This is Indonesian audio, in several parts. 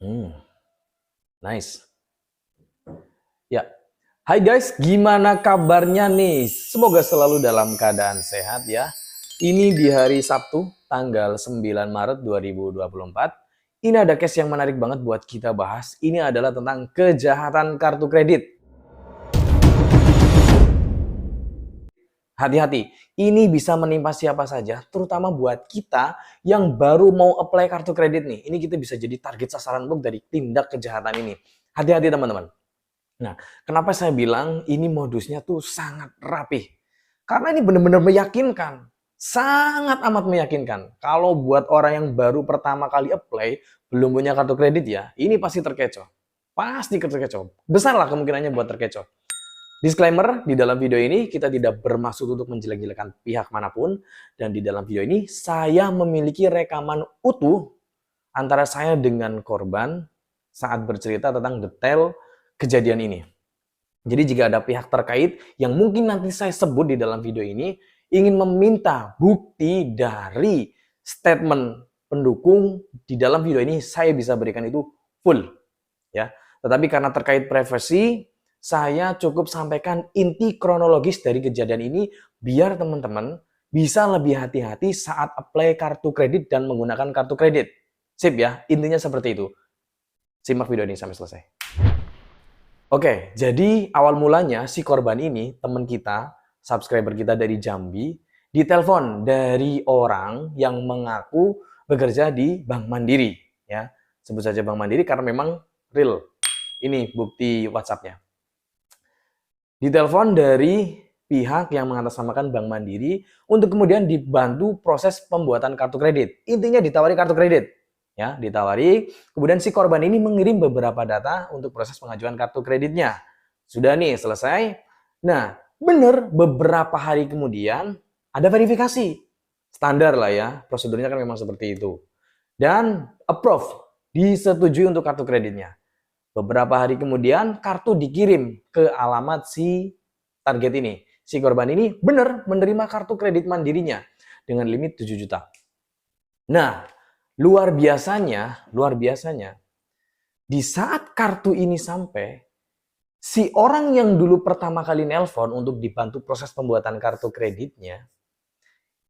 Hmm, nice. Ya. Hai guys, gimana kabarnya nih? Semoga selalu dalam keadaan sehat ya. Ini di hari Sabtu, tanggal 9 Maret 2024. Ini ada case yang menarik banget buat kita bahas. Ini adalah tentang kejahatan kartu kredit. Hati-hati, ini bisa menimpa siapa saja, terutama buat kita yang baru mau apply kartu kredit nih. Ini kita bisa jadi target sasaran empuk dari tindak kejahatan ini. Hati-hati teman-teman. Nah, kenapa saya bilang ini modusnya tuh sangat rapih? Karena ini benar-benar meyakinkan. Sangat amat meyakinkan. Kalau buat orang yang baru pertama kali apply, belum punya kartu kredit ya, ini pasti terkecoh. Pasti terkecoh. Besar lah kemungkinannya buat terkecoh. Disclaimer, di dalam video ini kita tidak bermaksud untuk menjelek-jelekan pihak manapun. Dan di dalam video ini, saya memiliki rekaman utuh antara saya dengan korban saat bercerita tentang detail kejadian ini. Jadi jika ada pihak terkait yang mungkin nanti saya sebut di dalam video ini, ingin meminta bukti dari statement pendukung di dalam video ini, saya bisa berikan itu full. Ya. Tetapi karena terkait privasi, saya cukup sampaikan inti kronologis dari kejadian ini biar teman-teman bisa lebih hati-hati saat apply kartu kredit dan menggunakan kartu kredit. Sip ya, intinya seperti itu. Simak video ini sampai selesai. Oke, jadi awal mulanya si korban ini, teman kita, subscriber kita dari Jambi, ditelepon dari orang yang mengaku bekerja di Bank Mandiri. Ya, sebut saja Bank Mandiri karena memang real. Ini bukti WhatsApp-nya. Ditelepon dari pihak yang mengatasnamakan Bank Mandiri untuk kemudian dibantu proses pembuatan kartu kredit. Intinya ditawari kartu kredit. Ya, ditawari. Kemudian si korban ini mengirim beberapa data untuk proses pengajuan kartu kreditnya. Sudah nih, selesai. Nah, benar beberapa hari kemudian ada verifikasi. Standar lah ya, prosedurnya kan memang seperti itu. Dan approve, disetujui untuk kartu kreditnya. Beberapa hari kemudian kartu dikirim ke alamat si target ini. Si korban ini benar menerima kartu kredit mandirinya dengan limit 7 juta. Nah, luar biasanya, di saat kartu ini sampai, si orang yang dulu pertama kali nelpon untuk dibantu proses pembuatan kartu kreditnya,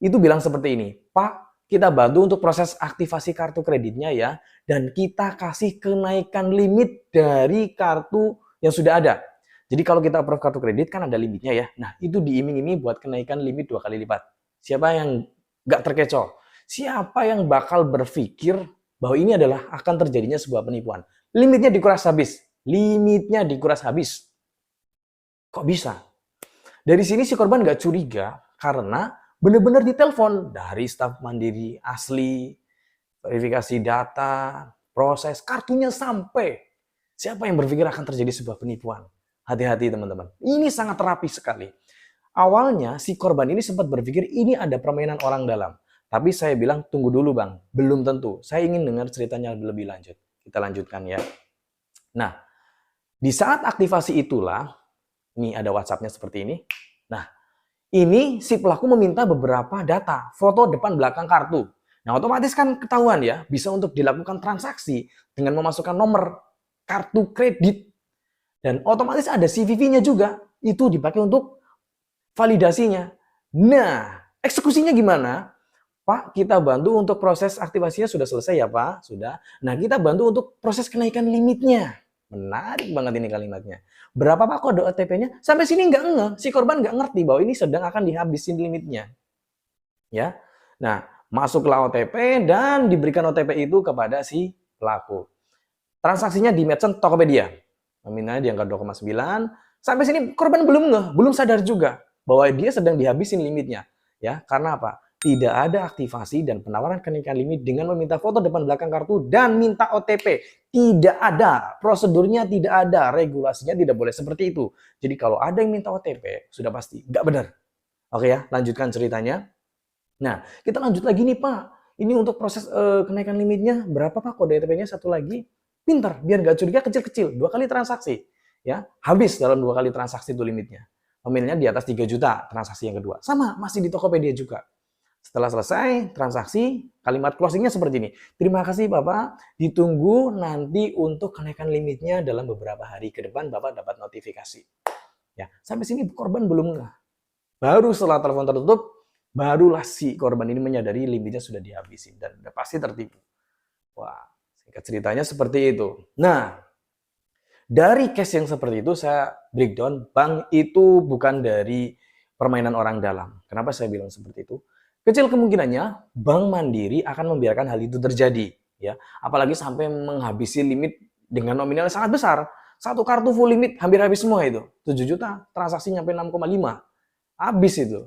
itu bilang seperti ini, Pak, kita bantu untuk proses aktivasi kartu kreditnya ya, dan kita kasih kenaikan limit dari kartu yang sudah ada. Jadi kalau kita approve kartu kredit kan ada limitnya ya. Nah itu diiming-iming buat kenaikan limit 2 kali lipat. Siapa yang nggak terkecoh? Siapa yang bakal berpikir bahwa ini adalah akan terjadinya sebuah penipuan? Limitnya dikuras habis. Limitnya dikuras habis. Kok bisa? Dari sini si korban nggak curiga karena benar-benar ditelepon dari staf Mandiri asli, verifikasi data, proses, kartunya sampai. Siapa yang berpikir akan terjadi sebuah penipuan? Hati-hati teman-teman. Ini sangat rapi sekali. Awalnya si korban ini sempat berpikir ini ada permainan orang dalam. Tapi saya bilang tunggu dulu bang, belum tentu. Saya ingin dengar ceritanya lebih lanjut. Kita lanjutkan ya. Nah, di saat aktivasi itulah, ini ada WhatsApp-nya seperti ini. Nah, ini si pelaku meminta beberapa data, foto depan belakang kartu. Nah, otomatis kan ketahuan ya, bisa untuk dilakukan transaksi dengan memasukkan nomor kartu kredit. Dan otomatis ada CVV-nya juga, itu dipakai untuk validasinya. Nah, eksekusinya gimana? Pak, kita bantu untuk proses aktivasinya sudah selesai ya Pak? Sudah. Nah, kita bantu untuk proses kenaikan limitnya. Menarik banget ini kalimatnya. Berapa Pak kode OTP-nya? Sampai sini nggak ngeh. Si korban nggak ngerti bahwa ini sedang akan dihabisin limitnya. Ya. Nah, masuklah OTP dan diberikan OTP itu kepada si pelaku. Transaksinya di merchant Tokopedia. Nominalnya di angka 2,9. Sampai sini korban belum ngeh, belum sadar juga bahwa dia sedang dihabisin limitnya. Ya, karena apa? Tidak ada aktivasi dan penawaran kenaikan limit dengan meminta foto depan belakang kartu dan minta OTP. Tidak ada, prosedurnya tidak ada, regulasinya tidak boleh seperti itu. Jadi kalau ada yang minta OTP, sudah pasti nggak benar. Oke ya, lanjutkan ceritanya. Nah, kita lanjut lagi nih Pak. Ini untuk proses kenaikan limitnya berapa Pak kode OTP-nya satu lagi? Pinter, biar nggak curiga kecil-kecil, 2 kali transaksi. Ya, habis dalam 2 kali transaksi itu limitnya. Nominalnya di atas 3 juta transaksi yang kedua. Sama, masih di Tokopedia juga. Setelah selesai transaksi, kalimat closingnya seperti ini. Terima kasih Bapak, ditunggu nanti untuk kenaikan limitnya dalam beberapa hari ke depan Bapak dapat notifikasi. Ya, sampai sini korban belum ngeh. Baru setelah telepon tertutup, barulah si korban ini menyadari limitnya sudah dihabisin dan udah pasti tertipu. Wah, singkat ceritanya seperti itu. Nah, dari case yang seperti itu saya breakdown, bank itu bukan dari permainan orang dalam. Kenapa saya bilang seperti itu? Kecil kemungkinannya Bank Mandiri akan membiarkan hal itu terjadi, ya. Apalagi sampai menghabisi limit dengan nominal yang sangat besar. Satu kartu full limit hampir habis semua itu. 7 juta, transaksi nyampe 6,5. Habis itu.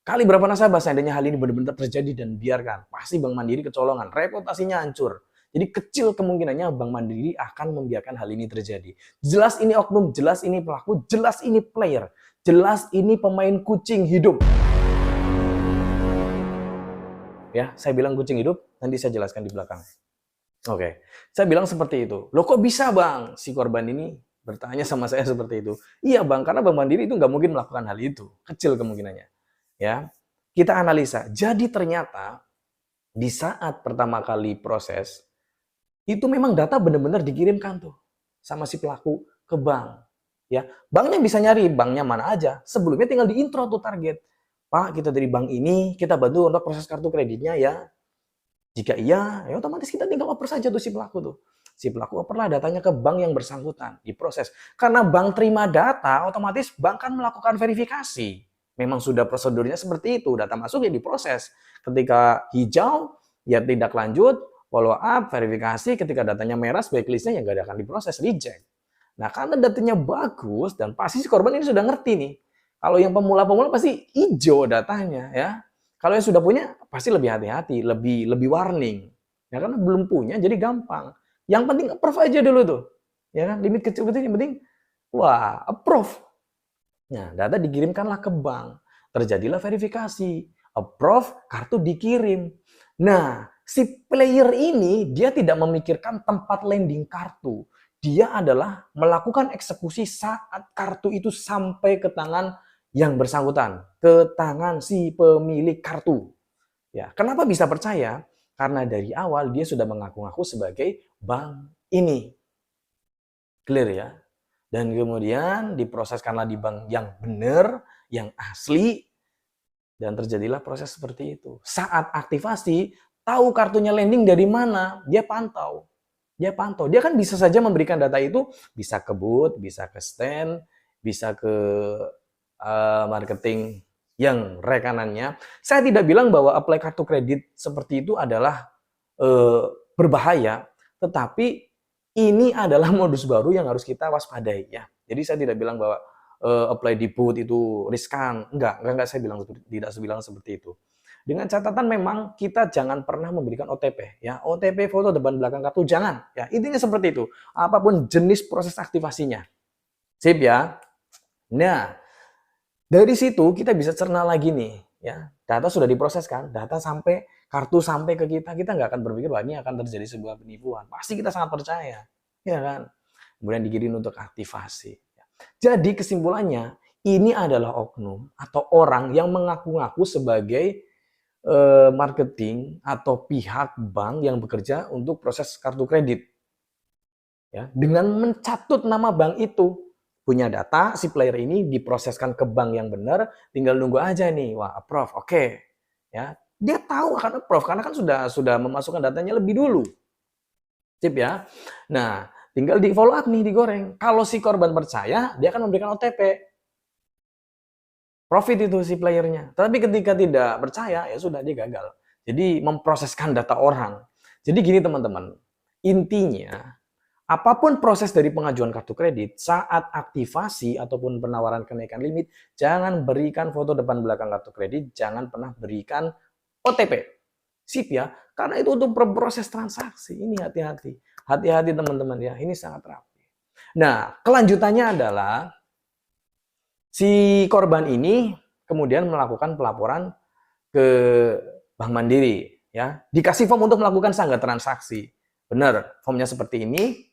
Kali berapa nasabah seandainya hal ini benar-benar terjadi dan biarkan. Pasti Bank Mandiri kecolongan, reputasinya hancur. Jadi kecil kemungkinannya Bank Mandiri akan membiarkan hal ini terjadi. Jelas ini oknum, jelas ini pelaku, jelas ini player, jelas ini pemain kucing hidup. Ya, saya bilang kucing hidup, nanti saya jelaskan di belakang. Oke, saya bilang seperti itu. Loh kok bisa Bang? Si korban ini bertanya sama saya seperti itu. Iya Bang, karena Bank Mandiri itu nggak mungkin melakukan hal itu. Kecil kemungkinannya. Ya, kita analisa. Jadi ternyata di saat pertama kali proses, itu memang data benar-benar dikirimkan tuh sama si pelaku ke bank. Ya, banknya bisa nyari banknya mana aja. Sebelumnya tinggal diintro tuh target. Pak, kita dari bank ini, kita bantu untuk proses kartu kreditnya ya. Jika iya, ya otomatis kita tinggal oper saja tuh si pelaku tuh. Si pelaku operlah datanya ke bank yang bersangkutan, diproses. Karena bank terima data, otomatis bank kan melakukan verifikasi. Memang sudah prosedurnya seperti itu, data masuk ya diproses. Ketika hijau, ya tindak lanjut, follow up, verifikasi. Ketika datanya merah, blacklistnya ya nggak akan diproses, reject. Nah, karena datanya bagus dan pasti si korban ini sudah ngerti nih. Kalau yang pemula-pemula pasti hijau datanya ya. Kalau yang sudah punya pasti lebih hati-hati, lebih warning. Ya karena belum punya jadi gampang. Yang penting approve aja dulu tuh. Ya kan, limit kecil-kecil yang penting wah, approve. Nah, data dikirimkanlah ke bank. Terjadilah verifikasi. Approve, kartu dikirim. Nah, si player ini dia tidak memikirkan tempat landing kartu. Dia adalah melakukan eksekusi saat kartu itu sampai ke tangan yang bersangkutan, ke tangan si pemilik kartu. Ya, kenapa bisa percaya? Karena dari awal dia sudah mengaku-ngaku sebagai bank ini. Clear ya? Dan kemudian diproseskanlah di bank yang benar, yang asli, dan terjadilah proses seperti itu. Saat aktivasi, tahu kartunya landing dari mana, dia pantau. Dia pantau. Dia kan bisa saja memberikan data itu, bisa ke booth, bisa ke stand, bisa ke marketing yang rekanannya. Saya tidak bilang bahwa apply kartu kredit seperti itu adalah berbahaya, tetapi ini adalah modus baru yang harus kita waspadai ya. Jadi saya tidak bilang bahwa apply di booth itu riskan, enggak saya bilang tidak bilang seperti itu. Dengan catatan memang kita jangan pernah memberikan OTP ya. OTP foto depan belakang kartu jangan ya. Intinya seperti itu. Apapun jenis proses aktivasinya. Sip ya. Nah, dari situ kita bisa cerna lagi nih, ya. Data sudah diproses kan, data sampai kartu sampai ke kita nggak akan berpikir bahwa ini akan terjadi sebuah penipuan. Pasti kita sangat percaya, ya kan? Kemudian dikirim untuk aktivasi. Jadi kesimpulannya ini adalah oknum atau orang yang mengaku-ngaku sebagai marketing atau pihak bank yang bekerja untuk proses kartu kredit. Ya, dengan mencatut nama bank itu. Punya data, si player ini diproseskan ke bank yang benar, tinggal nunggu aja nih, wah approve, oke. Ya, dia tahu akan approve karena kan sudah memasukkan datanya lebih dulu. Sip ya. Nah, tinggal di follow up nih, digoreng. Kalau si korban percaya, dia akan memberikan OTP. Profit itu si playernya. Tapi ketika tidak percaya, ya sudah dia gagal. Jadi memproseskan data orang. Jadi gini teman-teman, intinya apapun proses dari pengajuan kartu kredit, saat aktivasi ataupun penawaran kenaikan limit, jangan berikan foto depan belakang kartu kredit, jangan pernah berikan OTP. Sip ya, karena itu untuk proses transaksi. Ini hati-hati. Hati-hati teman-teman ya, ini sangat rapi. Nah, kelanjutannya adalah si korban ini kemudian melakukan pelaporan ke Bank Mandiri. Ya, dikasih form untuk melakukan sanggah transaksi. Benar, formnya seperti ini.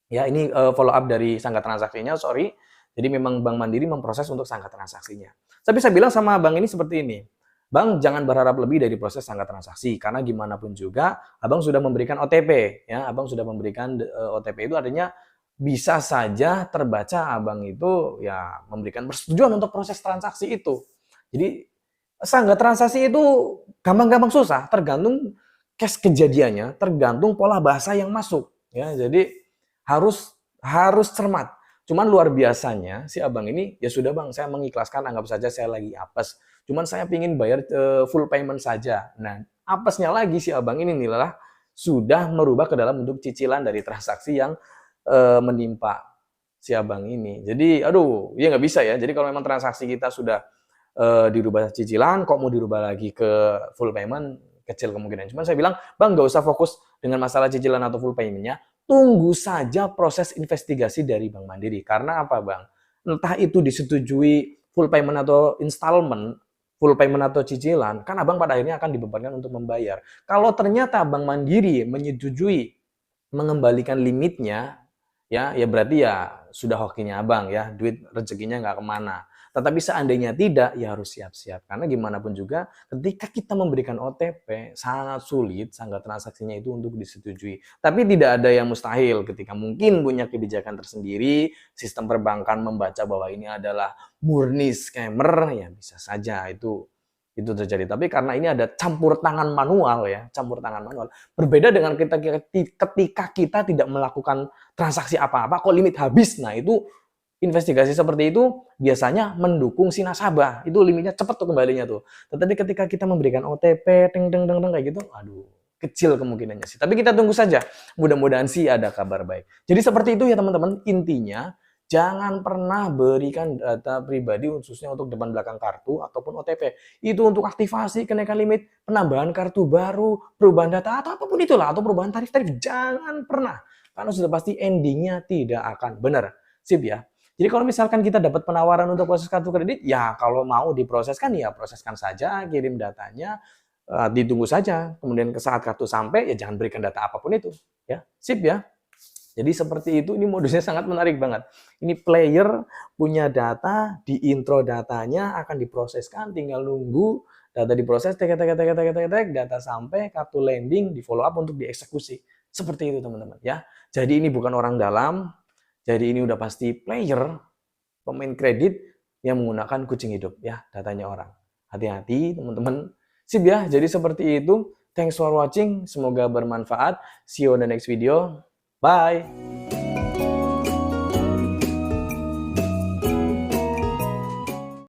Ya, ini follow up dari sanggah transaksinya, sorry. Jadi memang Bank Mandiri memproses untuk sanggah transaksinya. Tapi saya bilang sama bank ini seperti ini. Bang, jangan berharap lebih dari proses tanggal transaksi, karena gimana pun juga Abang sudah memberikan OTP, ya. Abang sudah memberikan OTP, itu artinya bisa saja terbaca Abang itu ya memberikan persetujuan untuk proses transaksi itu. Jadi tanggal transaksi itu gampang-gampang susah, tergantung case kejadiannya, tergantung pola bahasa yang masuk, ya. Jadi harus harus cermat. Cuman luar biasanya si Abang ini, ya sudah Bang, saya mengikhlaskan, anggap saja saya lagi apes. Cuman saya ingin bayar full payment saja. Nah, apesnya lagi si Abang ini nih sudah merubah ke dalam bentuk cicilan dari transaksi yang menimpa si Abang ini. Jadi, aduh, ya nggak bisa ya. Jadi kalau memang transaksi kita sudah dirubah cicilan, kok mau dirubah lagi ke full payment, kecil kemungkinan. Cuman saya bilang, Bang, nggak usah fokus dengan masalah cicilan atau full payment-nya. Tunggu saja proses investigasi dari Bank Mandiri. Karena apa, Bang? Entah itu disetujui full payment atau installment, full payment atau cicilan, kan Abang pada akhirnya akan dibebankan untuk membayar. Kalau ternyata Bank Mandiri menyetujui mengembalikan limitnya, ya berarti ya sudah hokinya Abang ya, duit rezekinya nggak kemana. Tetapi seandainya tidak, ya harus siap-siap. Karena gimana pun juga, ketika kita memberikan OTP, sangat sulit tanggal transaksinya itu untuk disetujui. Tapi tidak ada yang mustahil ketika mungkin punya kebijakan tersendiri, sistem perbankan membaca bahwa ini adalah murni scammer, ya bisa saja itu terjadi. Tapi karena ini ada campur tangan manual ya, campur tangan manual. Berbeda dengan ketika kita tidak melakukan transaksi apa-apa, kok limit habis. Nah itu investigasi seperti itu biasanya mendukung si nasabah. Itu limitnya cepat tuh kembalinya tuh. Tetapi ketika kita memberikan OTP, teng teng teng teng kayak gitu, aduh, kecil kemungkinannya sih. Tapi kita tunggu saja. Mudah-mudahan sih ada kabar baik. Jadi seperti itu ya teman-teman. Intinya jangan pernah berikan data pribadi khususnya untuk depan belakang kartu ataupun OTP. Itu untuk aktivasi kenaikan limit, penambahan kartu baru, perubahan data atau apapun itulah, atau perubahan tarif-tarif. Jangan pernah. Karena sudah pasti endingnya tidak akan benar. Sip ya. Jadi kalau misalkan kita dapat penawaran untuk proses kartu kredit, ya kalau mau diproseskan ya proseskan saja, kirim datanya, ditunggu saja. Kemudian ke saat kartu sampai ya jangan berikan data apapun itu, ya. Sip ya. Jadi seperti itu, ini modusnya sangat menarik banget. Ini player punya data, di intro datanya akan diproseskan, tinggal nunggu data diproses, data sampai, kartu landing, di follow up untuk dieksekusi. Seperti itu teman-teman ya. Jadi ini bukan orang dalam, jadi ini udah pasti player, pemain kredit yang menggunakan kucing hidup ya, datanya orang. Hati-hati teman-teman. Sip ya, jadi seperti itu. Thanks for watching, semoga bermanfaat. See you on the next video. Bye!